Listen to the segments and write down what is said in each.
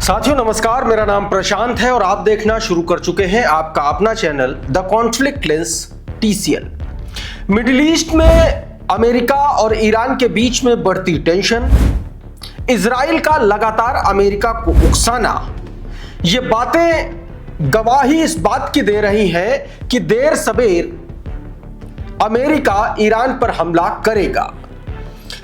साथियों नमस्कार, मेरा नाम प्रशांत है और आप देखना शुरू कर चुके हैं आपका अपना channel the conflict lens TCL। Middle east में अमेरिका और ईरान के बीच में बढ़ती टेंशन, इजराइल का लगातार अमेरिका को उकसाना, ये बातें गवाही इस बात की दे रही हैं कि देर सबेर अमेरिका ईरान पर हमला करेगा।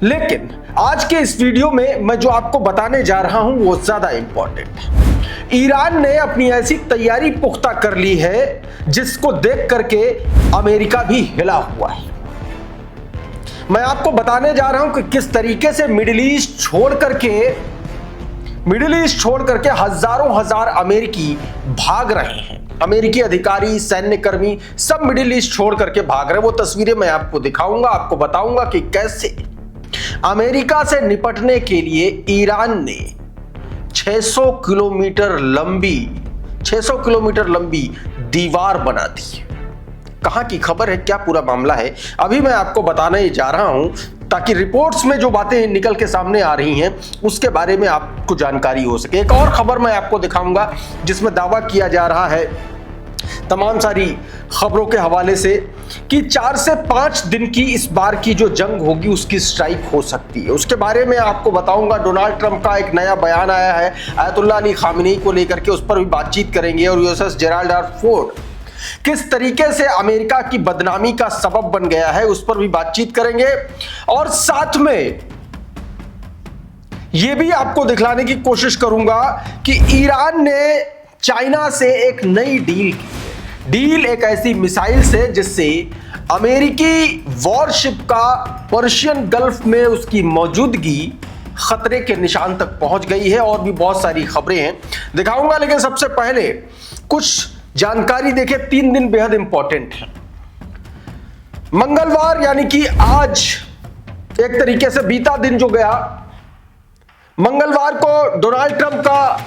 लेकिन आज के इस वीडियो में मैं जो आपको बताने जा रहा हूं वो ज्यादा इंपॉर्टेंट है। ईरान ने अपनी ऐसी तैयारी पुख्ता कर ली है जिसको देख करके अमेरिका भी हिला हुआ है। मैं आपको बताने जा रहा हूं कि किस तरीके से मिडिल ईस्ट छोड़ करके हजारों हजार अमेरिकी भाग रहे हैं। अमेरिकी अधिकारी, सैन्यकर्मी सब मिडिल ईस्ट छोड़ करके भाग रहे हैं। वो तस्वीरें मैं आपको दिखाऊंगा, आपको बताऊंगा कि कैसे अमेरिका से निपटने के लिए ईरान ने 600 किलोमीटर लंबी दीवार बना दी। कहां की खबर है, क्या पूरा मामला है, अभी मैं आपको बताने जा रहा हूं ताकि रिपोर्ट्स में जो बातें निकल के सामने आ रही हैं उसके बारे में आपको जानकारी हो सके। एक और खबर मैं आपको दिखाऊंगा जिसमें दावा किया जा रहा है तमाम सारी खबरों के हवाले से कि 4 से 5 दिन की इस बार की जो जंग होगी उसकी स्ट्राइक हो सकती है। उसके बारे में आपको बताऊंगा। डोनाल्ड ट्रंप का एक नया बयान आया है अयतुल्ला अली खामेनी को लेकर के, उस पर भी बातचीत करेंगे। और यूएसएस जेराल्ड आर फोर्ड किस तरीके से अमेरिका की बदनामी का सबब बन गया है उस पर भी बातचीत करेंगे। और साथ में यह भी आपको दिखलाने की कोशिश करूंगा कि ईरान ने चाइना से एक नई डील एक ऐसी मिसाइल से जिससे अमेरिकी वॉरशिप का पर्शियन गल्फ में उसकी मौजूदगी खतरे के निशान तक पहुंच गई है। और भी बहुत सारी खबरें हैं, दिखाऊंगा। लेकिन सबसे पहले कुछ जानकारी देखें। 3 दिन बेहद इंपॉर्टेंट है। मंगलवार यानी कि आज एक तरीके से बीता दिन जो गया, मंगलवार को डोनाल्ड ट्रंप का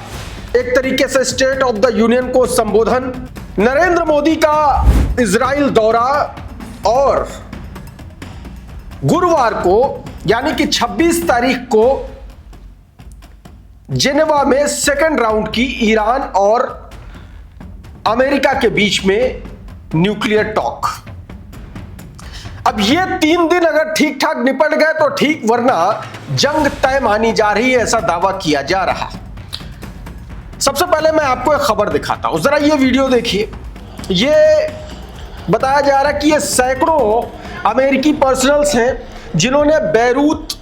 एक तरीके से स्टेट ऑफ द यूनियन को संबोधन, नरेंद्र मोदी का इजराइल दौरा और गुरुवार को यानी कि 26 तारीख को जेनेवा में सेकेंड राउंड की ईरान और अमेरिका के बीच में न्यूक्लियर टॉक। अब ये 3 दिन अगर ठीक ठाक निपट गए तो ठीक, वरना जंग तय मानी जा रही है, ऐसा दावा किया जा रहा है। सबसे पहले मैं आपको एक खबर दिखाता हूं, जरा ये वीडियो देखिए। ये बताया जा रहा है कि ये सैकड़ों अमेरिकी पर्सनल्स हैं जिन्होंने बैरूत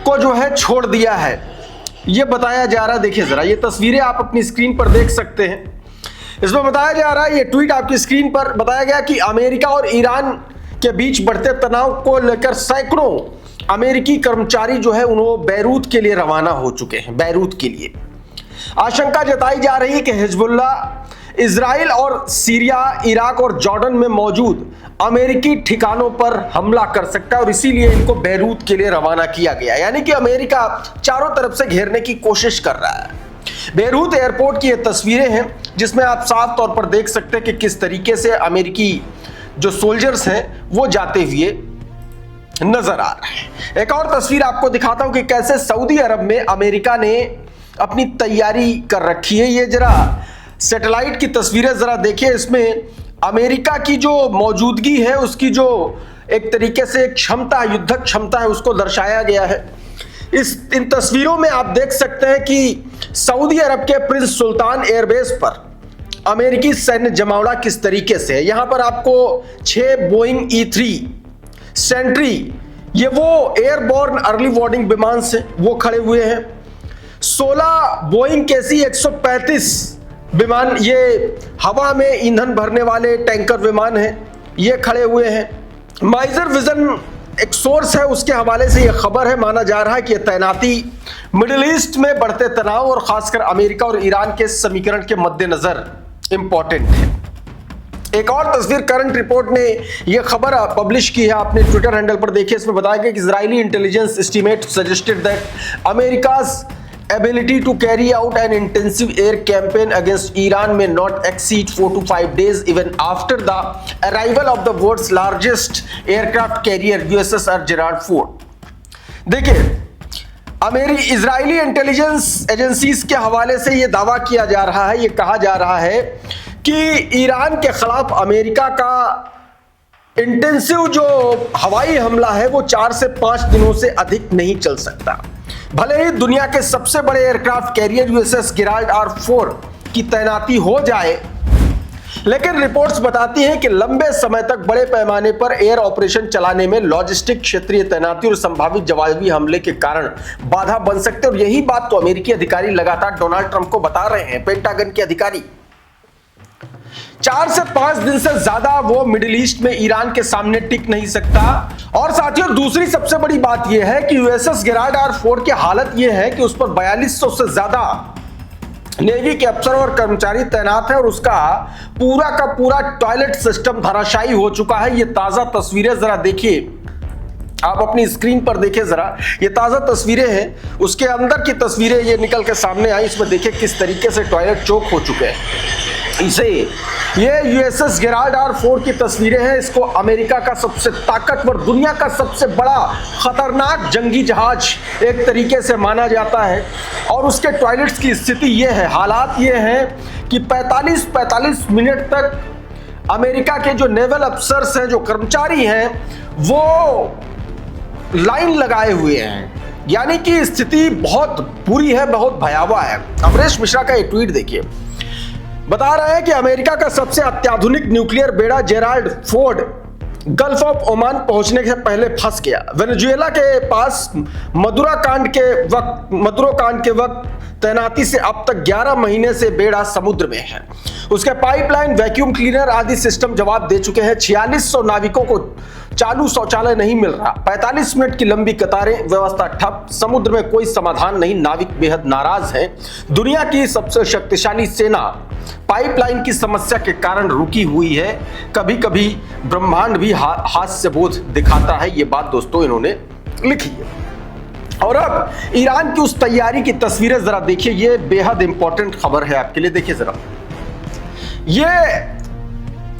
को जो है छोड़ दिया है, ये बताया जा रहा है। देखिए जरा ये तस्वीरें आप अपनी स्क्रीन पर देख सकते हैं। इसमें बताया जा रहा है, ये ट्वीट आपकी स्क्रीन पर, बताया गया कि अमेरिका और ईरान के बीच बढ़ते तनाव को लेकर सैकड़ों अमेरिकी कर्मचारी जो है उन्होंने बैरूत के लिए रवाना हो चुके हैं। बैरूत के लिए आशंका जताई जा रही है कि हिजबुल्लाह इजराइल और सीरिया, इराक और जॉर्डन में मौजूद अमेरिकी ठिकानों पर हमला कर सकता है और इसीलिए इनको बैरूत के लिए रवाना किया गया। यानी कि अमेरिका चारों तरफ से घेरने की कोशिश कर रहा है। बैरूत एयरपोर्ट की ये तस्वीरें हैं जिसमें आप साफ तौर पर देख सकते हैं कि किस तरीके से अमेरिकी जो सोल्जर्स हैं वो जाते हुए नजर आ रहे हैं। एक और तस्वीर आपको दिखाता हूं कि कैसे सऊदी अरब में अमेरिका ने अपनी तैयारी कर रखी है। ये जरा सैटेलाइट की तस्वीरें जरा देखिए। इसमें अमेरिका की जो मौजूदगी है उसकी जो एक तरीके से क्षमता, युद्धक क्षमता है, उसको दर्शाया गया है। इन तस्वीरों में आप देख सकते हैं कि सऊदी अरब के प्रिंस सुल्तान एयरबेस पर अमेरिकी सैन्य जमावड़ा किस तरीके से है। यहां पर आपको 6 बोइंग E3 सेंट्री, ये वो एयरबोर्न अर्ली वार्निंग विमान से वो खड़े हुए हैं। 16 बोइंग KC-135 विमान, ये हवा में ईंधन भरने वाले टैंकर विमान हैं, ये खड़े हुए हैं। माइजर विजन एक सोर्स है, उसके हवाले से यह खबर है, माना जा रहा है कि यह तैनाती मिडिल ईस्ट में बढ़ते तनाव और खासकर अमेरिका और ईरान के समीकरण के मद्देनजर इंपॉर्टेंट है। एक और तस्वीर करंट रिपोर्ट ने यह खबर पब्लिश की है, अपने ट्विटर हैंडल पर देखिए। इसमें बताया गया कि Israeli intelligence estimate suggested that America's ability to carry out an intensive air campaign against Iran may not exceed 4 to 5 days even after the arrival of the world's largest aircraft carrier USS Gerald Ford। देखिए Israeli intelligence agencies के हवाले से यह दावा किया जा रहा है, यह कहा जा रहा है कि ईरान के खिलाफ अमेरिका का इंटेंसिव जो हवाई हमला है वो 4 से 5 दिनों से अधिक नहीं चल सकता। भले ही दुनिया के सबसे बड़े aircraft carrier USS Gerald R4 की तैनाती हो जाए, लेकिन रिपोर्ट्स बताती हैं कि लंबे समय तक बड़े पैमाने पर एयर ऑपरेशन चलाने में लॉजिस्टिक, क्षेत्रीय तैनाती और संभावित जवाबी हमले के कारण बाधा बन सकते हैं। और यही बात तो अमेरिकी अधिकारी लगातार डोनाल्ड ट्रंप को बता रहे हैं, पेंटागन के अधिकारी। 4 से 5 दिन से ज्यादा वो मिडिल ईस्ट में ईरान के सामने टिक नहीं सकता। और साथियों, दूसरी सबसे बड़ी बात यह है कि यूएसएस गेराल्ड R4 की हालत यह है कि उस पर 4200 से ज्यादा नेवी के अफसर और कर्मचारी तैनात है और उसका पूरा का पूरा टॉयलेट सिस्टम धराशायी हो चुका है। ये ताजा तस्वीरें जरा देखिए, आप अपनी स्क्रीन पर देखिए जरा, ये ताजा तस्वीरें हैं, उसके अंदर की तस्वीरें ये निकल के सामने आई। इसमें देखिए किस तरीके से टॉयलेट चोक हो चुके हैं। इसे ये यूएसएस गेराल्ड R4 की तस्वीरें हैं। इसको अमेरिका का सबसे ताकतवर, दुनिया का सबसे बड़ा खतरनाक जंगी जहाज एक तरीके से माना जाता है। और उसके टॉयलेट्स की स्थिति ये है, हालात ये हैं कि 45 मिनट तक अमेरिका के जो नेवल अफसर्स हैं, जो कर्मचारी हैं, वो लाइन लगाए हुए हैं। यानी कि स्थिति बहुत बुरी है, बहुत भयावह है। अमरीश मिश्रा का ये ट्वीट देखिए, बता रहा है कि अमेरिका का सबसे अत्याधुनिक न्यूक्लियर बेड़ा Gerald Ford gulf of Oman पहुंचने से पहले फंस गया। वेनेजुएला के पास मदुरो कांड के वक्त तैनाती से अब तक 11 महीने से बेड़ा समुद्र में है। उसके पाइपलाइन, वैक्यूम क्लीनर आदि सिस्टम जवाब दे चुके हैं। 4600 नाविकों को चालू शौचालय नहीं मिल रहा, 45 मिनट की लंबी कतारें, व्यवस्था ठप, समुद्र में कोई समाधान नहीं, नाविक बेहद नाराज हैं। दुनिया की सबसे शक्तिशाली सेना पाइपलाइन की समस्या के कारण रुकी हुई है। कभी कभी ब्रह्मांड भी हास्यबोध दिखाता है। ये बात दोस्तों इन्होंने लिखी है। और अब ईरान की उस तैयारी की तस्वीरें जरा देखिए, ये बेहद इंपॉर्टेंट खबर है आपके लिए। देखिए जरा, ये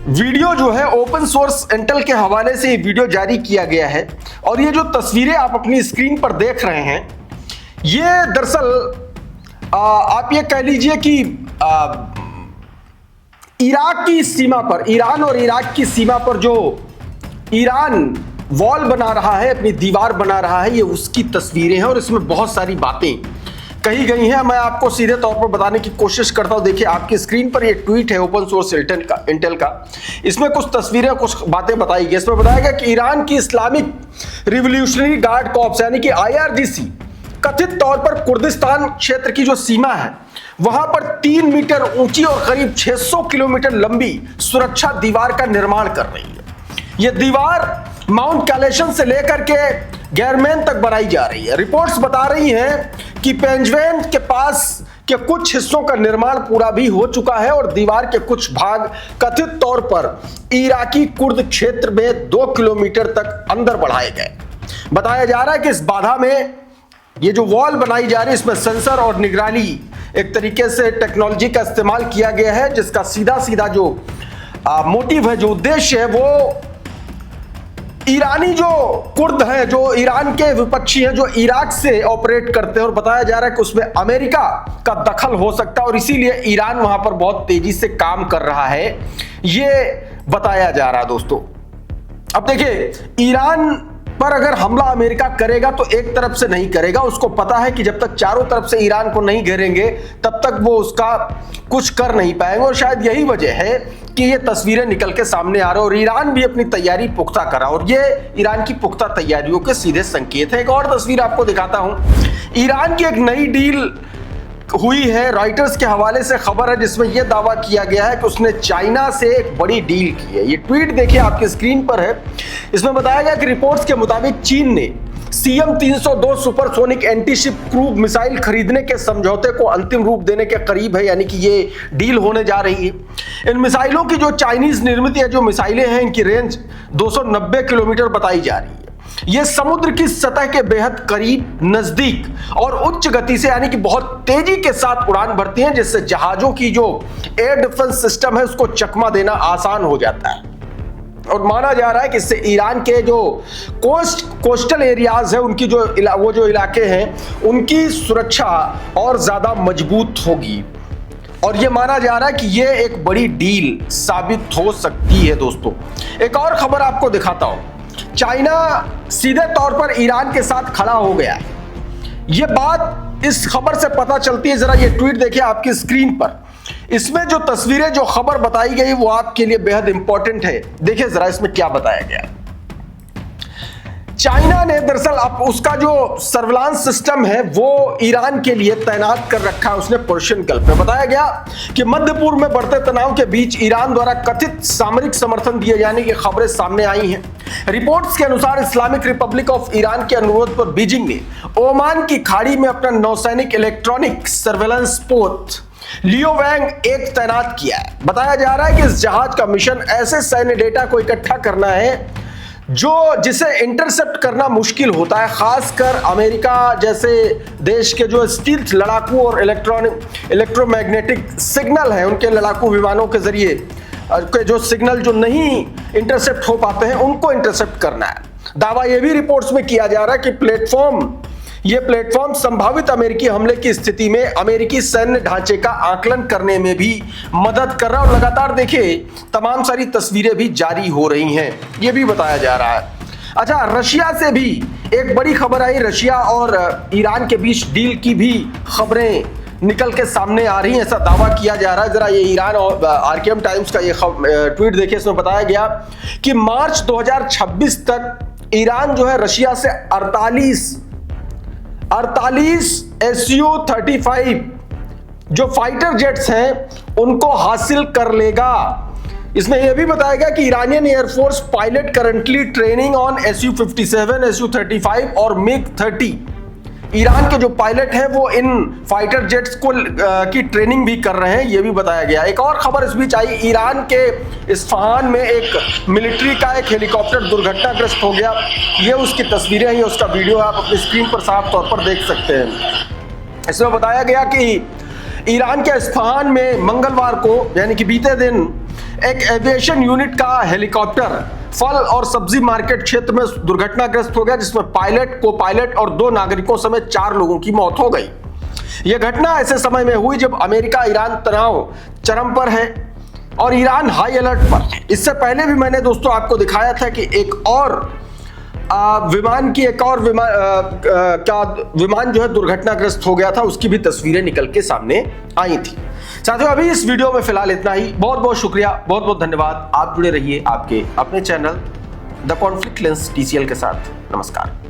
वीडियो जो है ओपन सोर्स इंटेल के हवाले से ये वीडियो जारी किया गया है। और ये जो तस्वीरें आप अपनी स्क्रीन पर देख रहे हैं, ये दरअसल आप ये कह लीजिए कि इराक की सीमा पर, ईरान और इराक की सीमा पर जो ईरान वॉल बना रहा है, अपनी दीवार बना रहा है, ये उसकी तस्वीरें हैं। और इसमें बहुत सारी बातें कही गई हैं। मैं आपको सीधे तौर पर बताने की कोशिश करता हूं। देखिए आपकी स्क्रीन पर ये ट्वीट है ओपन सोर्स इंटेल का। इसमें कुछ तस्वीरें, कुछ बातें बताई गई। इसमें बताया गया कि ईरान की इस्लामिक रिवोल्यूशनरी गार्ड कॉर्प्स यानी कि IRGC कथित तौर पर कुर्दिस्तान क्षेत्र की जो सीमा है वहां पर 3 मीटर ऊंची और करीब 600 किलोमीटर लंबी सुरक्षा दीवार का निर्माण कर रही है। यह दीवार माउंट कैलेशन से लेकर के गैरमैन तक बनाई जा रही है। रिपोर्ट्स बता रही हैं कि पेंजवेन के पास के कुछ हिस्सों का निर्माण पूरा भी हो चुका है और दीवार के कुछ भाग कथित तौर पर इराकी कुर्द क्षेत्र में 2 किलोमीटर तक अंदर बढ़ाए गए। बताया जा रहा है कि इस बाधा में ये जो वॉल बनाई जा रही है, इसमें सेंसर और निगरानी एक तरीके से टेक्नोलॉजी का इस्तेमाल किया गया है, जिसका सीधा सीधा जो मोटिव है, जो उद्देश्य है, वो ईरानी जो कुर्द हैं, जो ईरान के विपक्षी हैं, जो इराक से ऑपरेट करते हैं। और बताया जा रहा है कि उसमें अमेरिका का दखल हो सकता है और इसीलिए ईरान वहां पर बहुत तेजी से काम कर रहा है, ये बताया जा रहा है दोस्तों। अब देखिए, ईरान पर अगर हमला अमेरिका करेगा तो एक तरफ से नहीं करेगा। उसको पता है कि जब तक चारों तरफ से ईरान को नहीं घेरेंगे तब तक वो उसका कुछ कर नहीं पाएंगे। और शायद यही वजह है कि ये तस्वीरें निकल के सामने आ रही है और ईरान भी अपनी तैयारी पुख्ता करा। और ये ईरान की पुख्ता तैयारियों के सीधे संकेत है। एक और तस्वीर आपको दिखाता हूं। ईरान की एक नई डील हुई है, रॉयटर्स के हवाले से खबर है, जिसमें यह दावा किया गया है कि उसने चाइना से एक बड़ी डील की है। ये ट्वीट देखिए आपकी स्क्रीन पर है। इसमें बताया गया कि रिपोर्ट्स के मुताबिक चीन ने CM-302 supersonic antiship cruise missile खरीदने के समझौते को अंतिम रूप देने के करीब है, यानी कि ये डील होने जा रही है। इन मिसाइलों की जो चाइनीज निर्मित है, जो मिसाइलें हैं, इनकी रेंज 290 किलोमीटर बताई जा रही है। ये समुद्र की सतह के बेहद करीब, नजदीक और उच्च गति से यानी कि बहुत तेजी के साथ उड़ान भरती हैं, जिससे जहाजों की जो एयर डिफेंस सिस्टम है उसको चकमा देना आसान हो जाता है। और माना जा रहा है कि इससे ईरान के जो कोस्टल एरियाज है, उनकी वो जो इलाके हैं, उनकी सुरक्षा और ज्यादा मजबूत होगी। और ये माना जा रहा है कि ये एक बड़ी डील साबित हो सकती है। दोस्तों, एक और खबर आपको दिखाता हूं। चाइना सीधे तौर पर ईरान के साथ खड़ा हो गया। ये बात इस खबर से पता चलती है। जरा ये ट्वीट देखिए आपकी स्क्रीन पर। इसमें जो तस्वीरें, जो खबर बताई गई, वो आपके लिए बेहद इंपॉर्टेंट है। देखिए जरा इसमें क्या बताया गया। चाइना ने दरअसल अब उसका जो सर्विलांस सिस्टम है वो ईरान के लिए तैनात कर रखा है उसने पर्शियन गल्फ में। बताया गया कि मध्य पूर्व में बढ़ते तनाव के बीच ईरान द्वारा कथित सामरिक समर्थन दिए जाने की खबरें सामने आई हैं। रिपोर्ट्स के अनुसार इस्लामिक रिपब्लिक ऑफ ईरान के अनुरोध पर बीजिंग ने ओमान की खाड़ी में अपना नौसैनिक इलेक्ट्रॉनिक सर्विलांस पोत लियो वैंग एक तैनात किया है। बताया जा रहा है कि इस जहाज का मिशन ऐसे सैन्य डेटा को इकट्ठा करना है जिसे इंटरसेप्ट करना मुश्किल होता है, खासकर अमेरिका जैसे देश के जो स्टील्थ लड़ाकू और इलेक्ट्रोमैग्नेटिक सिग्नल है, उनके लड़ाकू विमानों के जरिए के जो सिग्नल जो नहीं इंटरसेप्ट हो पाते हैं, उनको इंटरसेप्ट करना है। दावा यह भी रिपोर्ट्स में किया जा रहा है कि ये प्लेटफॉर्म संभावित अमेरिकी हमले की स्थिति में अमेरिकी सैन्य ढांचे का आकलन करने में भी मदद कर रहा है। और लगातार देखिए तमाम सारी तस्वीरें भी जारी हो रही हैं, ये भी बताया जा रहा है। अच्छा, रशिया से भी एक बड़ी खबर आई। रशिया और ईरान के बीच डील की भी खबरें निकल के सामने आ रही हैं, ऐसा दावा किया जा रहा है। जरा ये ईरान और आरकेएम टाइम्स का ये ट्वीट देखिए। इसमें बताया गया कि मार्च 2026 तक ईरान जो है रशिया से 48 SU-35 जो फाइटर जेट्स हैं उनको हासिल कर लेगा। इसमें यह भी बताया गया कि Iranian air force pilot currently training on SU-57, SU-35 और MiG-30। ईरान के जो पायलट हैं वो इन फाइटर जेट्स की ट्रेनिंग भी कर रहे हैं, ये भी बताया गया। एक और खबर इस बीच आई। ईरान के इस्फहान में एक मिलिट्री का एक हेलीकॉप्टर दुर्घटनाग्रस्त हो गया। ये उसकी तस्वीरें हैं, उसका वीडियो आप अपनी स्क्रीन पर साफ तौर पर देख सकते हैं। इसमें बताया गया कि ईरान के इस्फहान में मंगलवार को यानी कि बीते दिन एक एविएशन यूनिट का हेलीकॉप्टर फल और सब्जी मार्केट क्षेत्र में दुर्घटनाग्रस्त हो गया, जिसमें पायलट, को पायलट और 2 नागरिकों समेत 4 लोगों की मौत हो गई। यह घटना ऐसे समय में हुई जब अमेरिका ईरान तनाव चरम पर है और ईरान हाई अलर्ट पर है। इससे पहले भी मैंने दोस्तों आपको दिखाया था कि एक और विमान जो है दुर्घटनाग्रस्त हो गया था, उसकी भी तस्वीरें निकल के सामने आई थी। साथियों, अभी इस वीडियो में फिलहाल इतना ही। बहुत बहुत शुक्रिया, बहुत बहुत धन्यवाद। आप जुड़े रहिए आपके अपने channel the conflict lens TCL के साथ। नमस्कार।